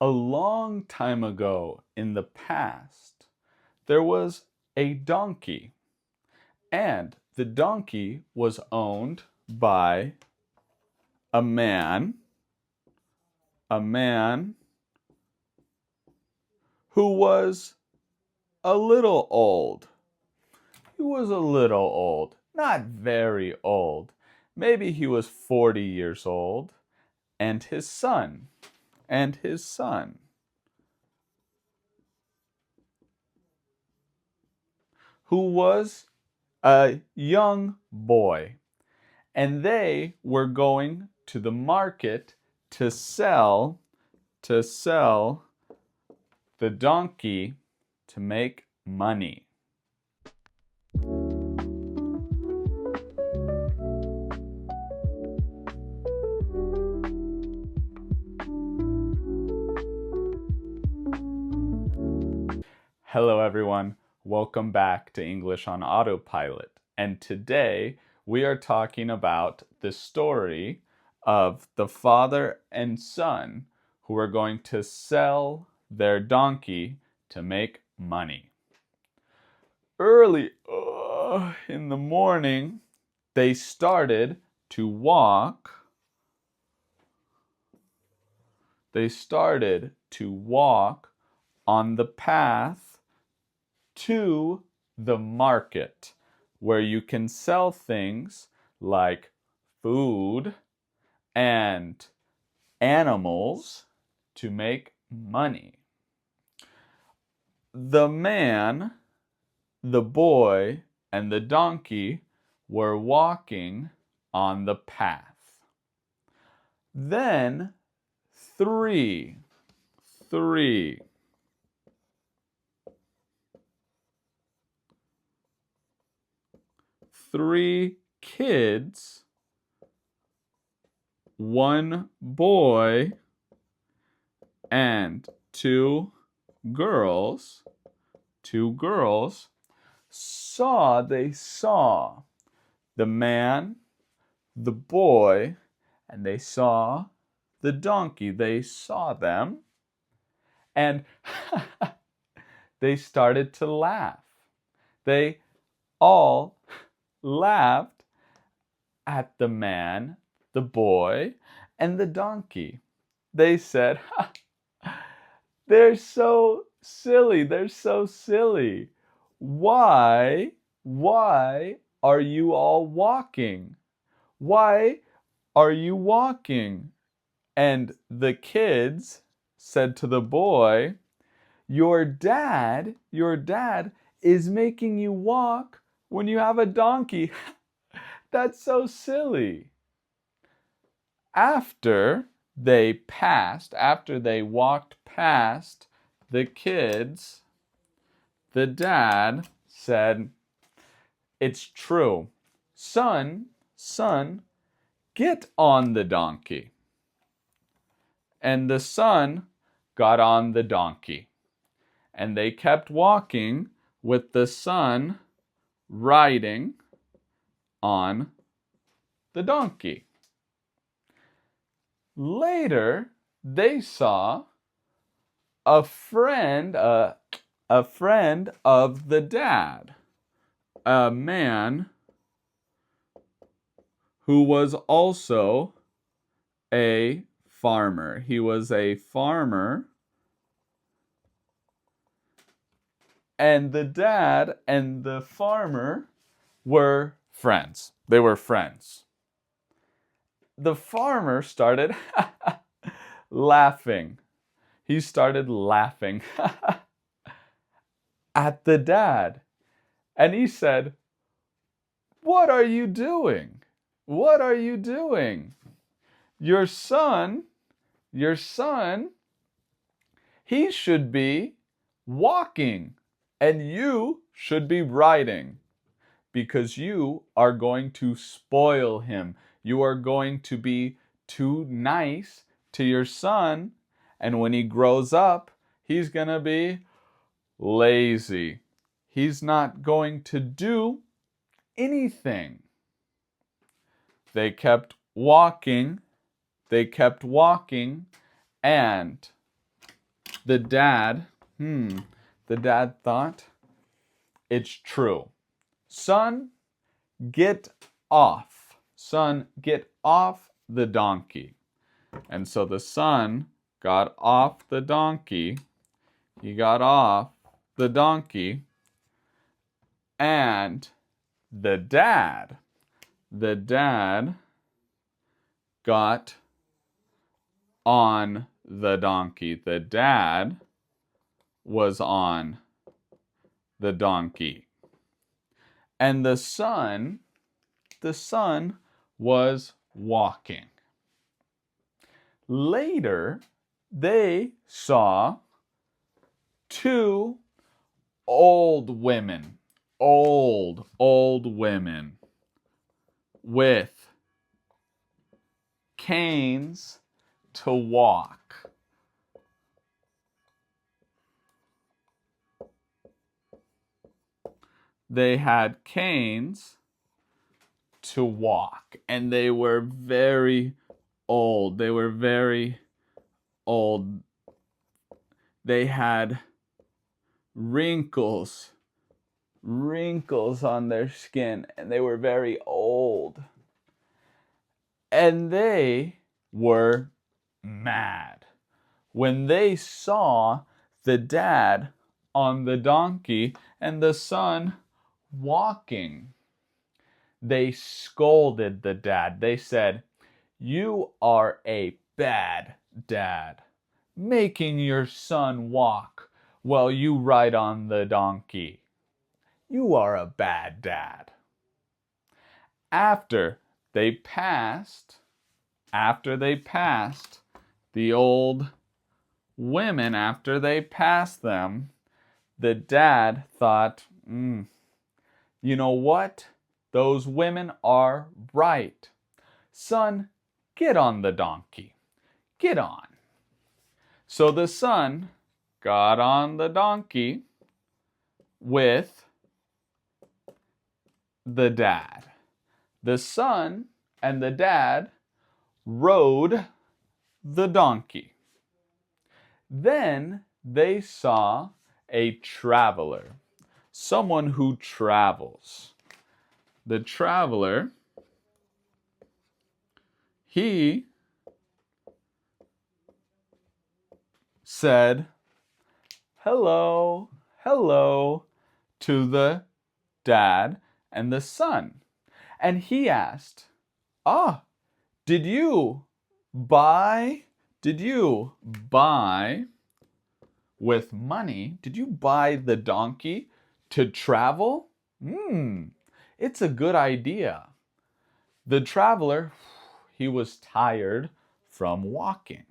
A long time ago in the past, there was a donkey, and the donkey was owned by a man who was a little old. He was a little old, not very old. Maybe he was 40 years old, and his son, who was a young boy, and they were going to the market to sell the donkey to make money. Hello everyone, welcome back to English on Autopilot. And today we are talking about the story of the father and son who are going to sell their donkey to make money. Early in the morning, they started to walk. On the path to the market, where you can sell things like food and animals to make money. The man, the boy, and the donkey were walking on the path. Then three kids, one boy, and two girls saw the man, the boy, and they saw the donkey. They saw them, and they started to laugh. They all laughed at the man, the boy, and the donkey. They said, they're so silly. Why are you all walking? Why are you walking? And the kids said to the boy, your dad is making you walk when you have a donkey. That's so silly. After they walked past the kids, the dad said, it's true. Son, get on the donkey. And the son got on the donkey. And they kept walking with the son riding on the donkey. Later, they saw a friend of the dad, a man who was also a farmer. He was a farmer, and the dad and the farmer were friends. They were friends. The farmer started laughing. He started laughing at the dad. And he said, what are you doing? What are you doing? Your son, he should be walking, and you should be riding, because you are going to spoil him. You are going to be too nice to your son, and when he grows up, he's going to be lazy. He's not going to do anything. They kept walking, and The dad, the dad thought, it's true. Son, get off. Son, get off the donkey. And so the son got off the donkey. He got off the donkey. And the dad got on the donkey. The dad was on the donkey. And the son was walking. Later, they saw two old women, old women with canes to walk. They had canes to walk, and they were very old. They were very old. They had wrinkles on their skin, and they were very old. And they were mad when they saw the dad on the donkey and the son walking. They scolded the dad. They said, "You are a bad dad, making your son walk while you ride on the donkey. You are a bad dad." After they passed the old women, after they passed them, the dad thought, you know what? Those women are right. Son, get on the donkey. Get on. So the son got on the donkey with the dad. The son and the dad rode the donkey. Then they saw a traveler, someone who travels. The traveler, he said, hello to the dad and the son. And he asked, did you buy with money? Did you buy the donkey to travel? It's a good idea. The traveler, he was tired from walking.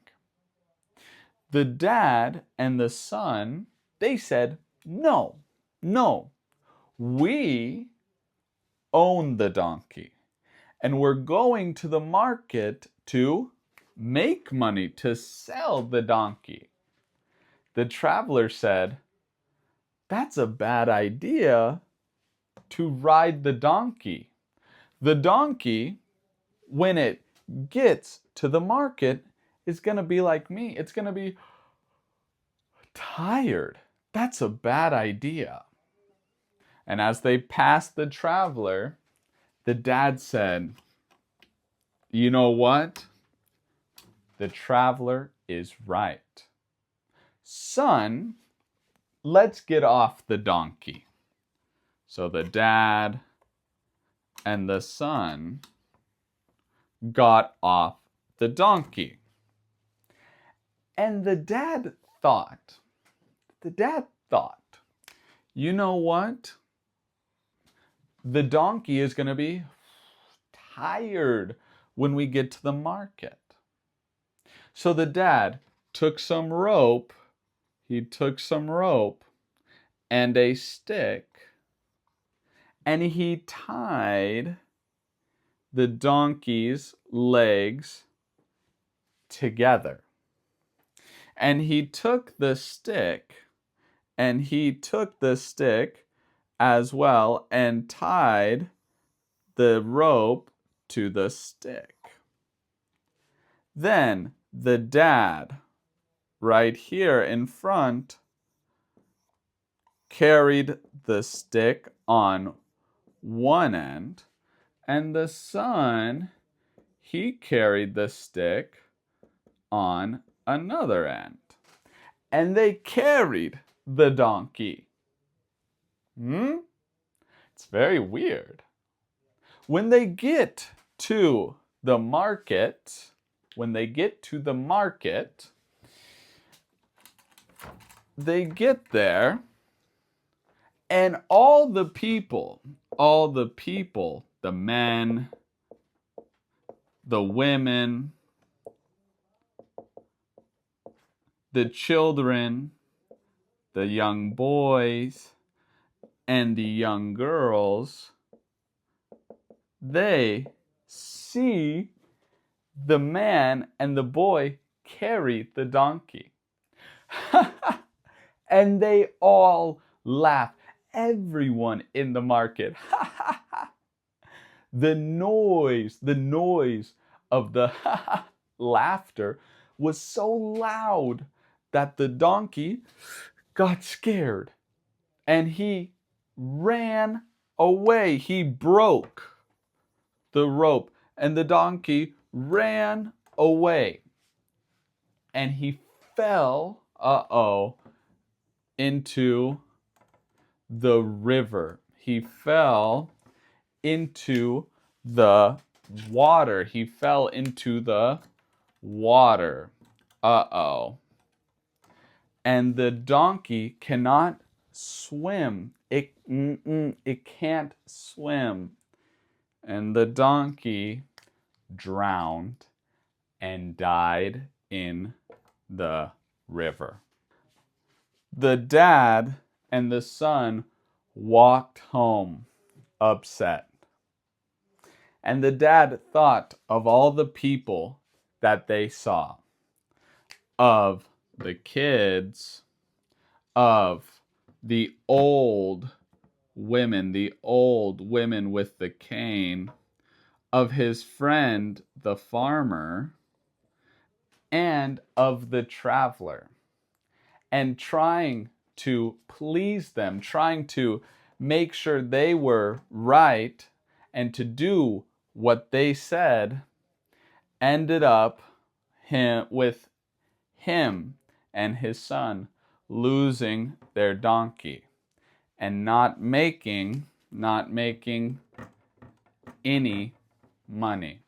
The dad and the son, they said, no, we own the donkey, and we're going to the market to make money, to sell the donkey. The traveler said, that's a bad idea to ride the donkey. The donkey, when it gets to the market, is going to be like me. It's going to be tired. That's a bad idea. And as they passed the traveler, the dad said, you know what? The traveler is right. Son, let's get off the donkey. So the dad and the son got off the donkey. And the dad thought, you know what? The donkey is going to be tired when we get to the market. So the dad took some rope. He took some rope and a stick, and he tied the donkey's legs together. And he took the stick, as well and tied the rope to the stick. Then the dad right here in front carried the stick on one end, and the son, he carried the stick on another end. And they carried the donkey. It's very weird. When they get to the market, they get there, and all the people, the men, the women, the children, the young boys, and the young girls, they see the man and the boy carry the donkey. And they all laugh. Everyone in the market. The noise of the laughter was so loud that the donkey got scared and he ran away. He broke the rope and the donkey ran away. And he fell, into the river. He fell into the water. And the donkey cannot swim. It can't swim. And the donkey drowned and died in the river. The dad and the son walked home upset. And the dad thought of all the people that they saw, of the kids, of the old women with the cane, of his friend, the farmer, and of the traveler. And trying to please them, trying to make sure they were right and to do what they said, ended up with him and his son losing their donkey and not making any money.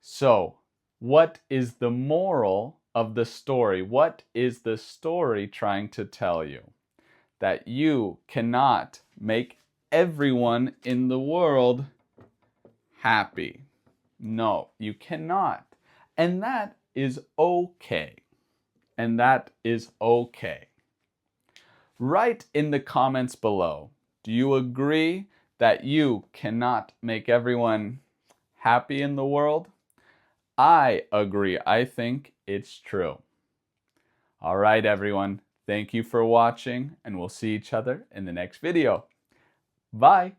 So, what is the moral of the story? What is the story trying to tell you? That you cannot make everyone in the world happy. No, you cannot. And that is okay. Write in the comments below, do you agree that you cannot make everyone happy in the world? I agree. I think it's true. All right, everyone. Thank you for watching, and we'll see each other in the next video. Bye.